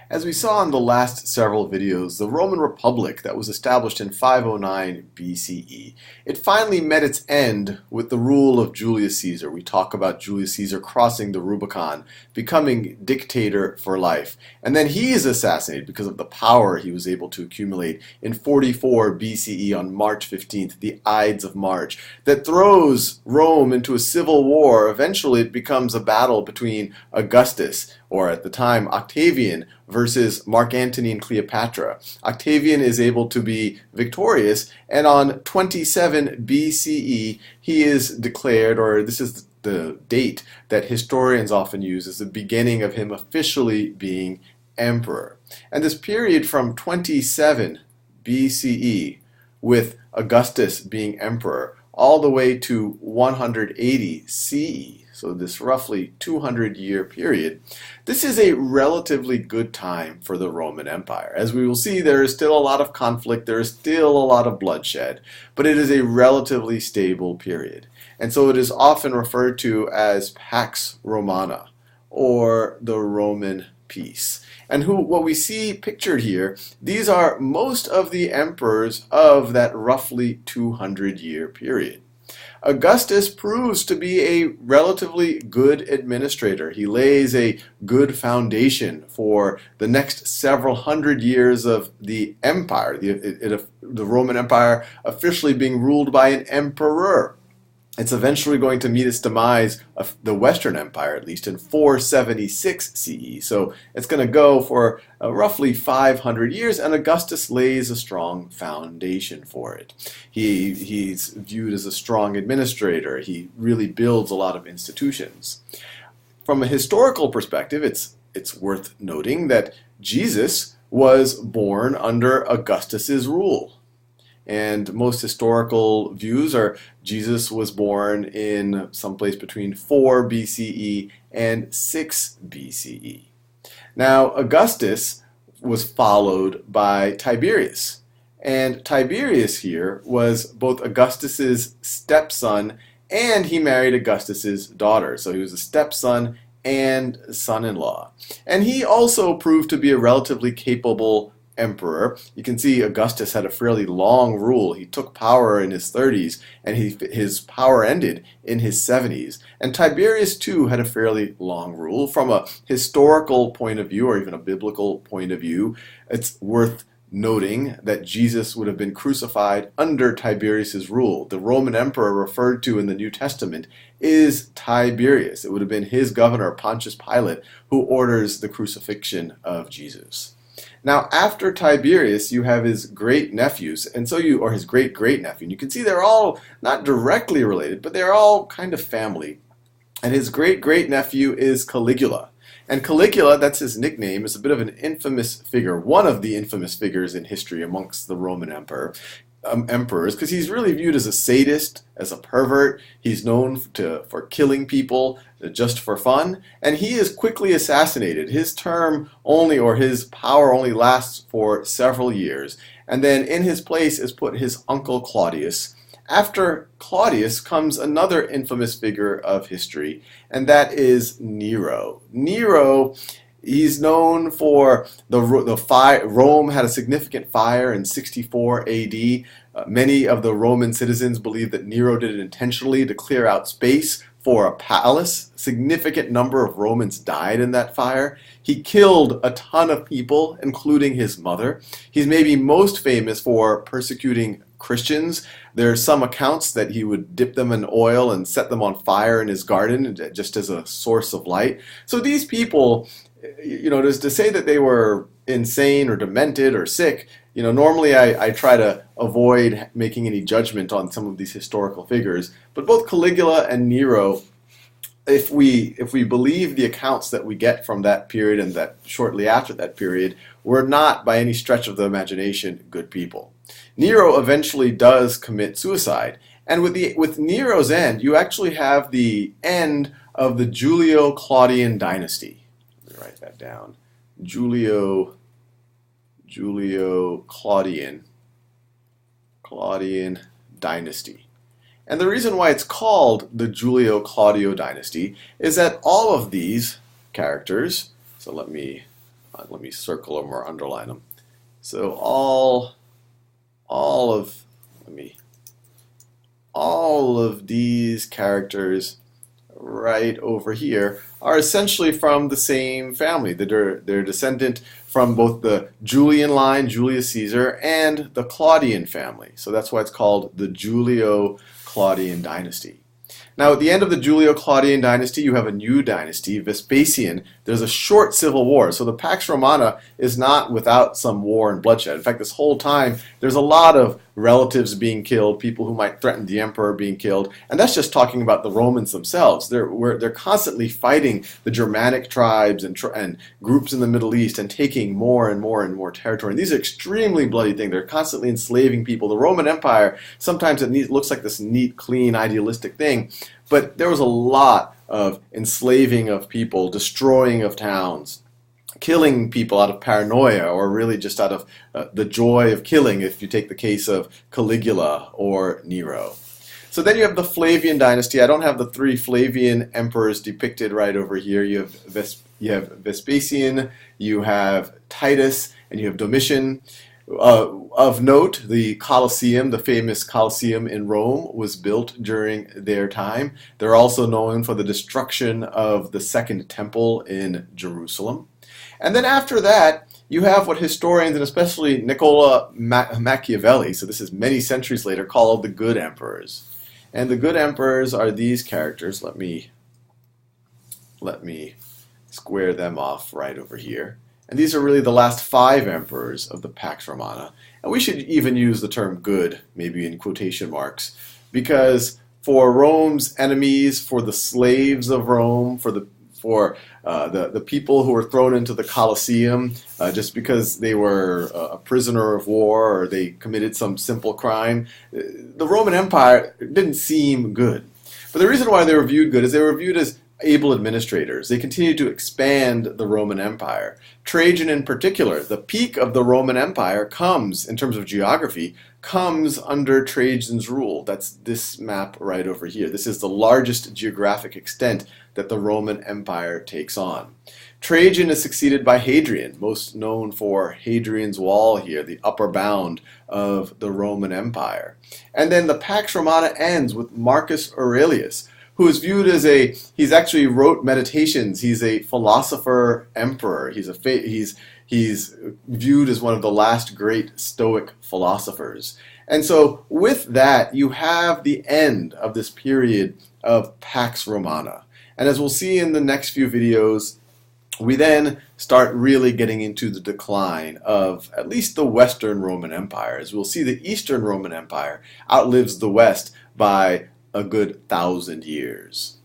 As we saw in the last several videos, the Roman Republic that was established in 509 BCE, it finally met its end with the rule of Julius Caesar. We talk about Julius Caesar crossing the Rubicon, becoming dictator for life. And then he is assassinated because of the power he was able to accumulate in 44 BCE on March 15th, the Ides of March, that throws Rome into a civil war. Eventually it becomes a battle between Augustus, or at the time Octavian, versus Mark Antony and Cleopatra. Octavian is able to be victorious, and on 27 BCE he is declared, or this is the date that historians often use as the beginning of him officially being emperor. And this period from 27 BCE, with Augustus being emperor, all the way to 180 CE, so this roughly 200-year period, this is a relatively good time for the Roman Empire. As we will see, there is still a lot of conflict, there is still a lot of bloodshed, but it is a relatively stable period. And so it is often referred to as Pax Romana, or the Roman peace. And what we see pictured here, these are most of the emperors of that roughly 200-year period. Augustus proves to be a relatively good administrator. He lays a good foundation for the next several hundred years of the empire, the Roman Empire officially being ruled by an emperor. It's eventually going to meet its demise, of the Western Empire at least, in 476 CE. So it's going to go for roughly 500 years, and Augustus lays a strong foundation for it. He's viewed as a strong administrator. He really builds a lot of institutions. From a historical perspective, it's worth noting that Jesus was born under Augustus's rule. And most historical views are Jesus was born in someplace between 4 BCE and 6 BCE. Now, Augustus was followed by Tiberius. And Tiberius here was both Augustus's stepson, and he married Augustus's daughter. So he was a stepson and son-in-law. And he also proved to be a relatively capable emperor. You can see Augustus had a fairly long rule. He took power in his 30s, and his power ended in his 70s. And Tiberius too had a fairly long rule. From a historical point of view, or even a biblical point of view, it's worth noting that Jesus would have been crucified under Tiberius's rule. The Roman emperor referred to in the New Testament is Tiberius. It would have been his governor, Pontius Pilate, who orders the crucifixion of Jesus. Now, after Tiberius, you have his great-nephews, or his great-great-nephew. And you can see they're all not directly related, but they're all kind of family. And his great-great-nephew is Caligula. And Caligula, that's his nickname, is a bit of an infamous figure, one of the infamous figures in history amongst the Roman emperors, because he's really viewed as a sadist, as a pervert. He's known for killing people just for fun, and he is quickly assassinated. His term only, or his power only, lasts for several years, and then in his place is put his uncle Claudius. After Claudius comes another infamous figure of history, and that is Nero. Nero, he's known for the fire. Rome had a significant fire in 64 AD. Many of the Roman citizens believe that Nero did it intentionally to clear out space for a palace. Significant number of Romans died in that fire. He killed a ton of people, including his mother. He's maybe most famous for persecuting Christians. There are some accounts that he would dip them in oil and set them on fire in his garden just as a source of light. So these people, to say that they were insane or demented or sick, normally I try to avoid making any judgment on some of these historical figures. But both Caligula and Nero, if we believe the accounts that we get from that period and that shortly after that period, were not by any stretch of the imagination good people. Nero eventually does commit suicide, and with Nero's end, you actually have the end of the Julio-Claudian dynasty. Let me write that down. Julio-Claudian dynasty. And the reason why it's called the Julio-Claudio dynasty is that all of these characters, so let me let me circle them or underline them. So all of let me all of these characters right over here are essentially from the same family. They're descendant from both the Julian line, Julius Caesar, and the Claudian family. So that's why it's called the Julio-Claudian dynasty. Now, at the end of the Julio-Claudian dynasty, you have a new dynasty, Vespasian. There's a short civil war. So the Pax Romana is not without some war and bloodshed. In fact, this whole time, there's a lot of relatives being killed, people who might threaten the emperor being killed. And that's just talking about the Romans themselves. They're constantly fighting the Germanic tribes and groups in the Middle East and taking more and more and more territory. And these are extremely bloody things. They're constantly enslaving people. The Roman Empire, sometimes it looks like this neat, clean, idealistic thing. But there was a lot of enslaving of people, destroying of towns, killing people out of paranoia or really just out of the joy of killing, if you take the case of Caligula or Nero. So then you have the Flavian dynasty. I don't have the three Flavian emperors depicted right over here. You have Vespasian, you have Titus, and you have Domitian. Of note, the Colosseum, the famous Colosseum in Rome, was built during their time. They're also known for the destruction of the Second Temple in Jerusalem. And then after that, you have what historians, and especially Niccolo Machiavelli, so this is many centuries later, called the Good Emperors. And the Good Emperors are these characters. Let me square them off right over here. And these are really the last 5 emperors of the Pax Romana. And we should even use the term good, maybe in quotation marks, because for Rome's enemies, for the slaves of Rome, for the people who were thrown into the Colosseum just because they were a prisoner of war or they committed some simple crime, the Roman Empire didn't seem good. But the reason why they were viewed good is they were viewed as able administrators. They continued to expand the Roman Empire. Trajan in particular, the peak of the Roman Empire comes, in terms of geography, comes under Trajan's rule. That's this map right over here. This is the largest geographic extent that the Roman Empire takes on. Trajan is succeeded by Hadrian, most known for Hadrian's Wall here, the upper bound of the Roman Empire. And then the Pax Romana ends with Marcus Aurelius, who is viewed as he's actually wrote meditations. He's a philosopher emperor. He's viewed as one of the last great Stoic philosophers. And so with that, you have the end of this period of Pax Romana. And as we'll see in the next few videos, we then start really getting into the decline of at least the Western Roman Empire. As we'll see, the Eastern Roman Empire outlives the West by a good 1,000 years.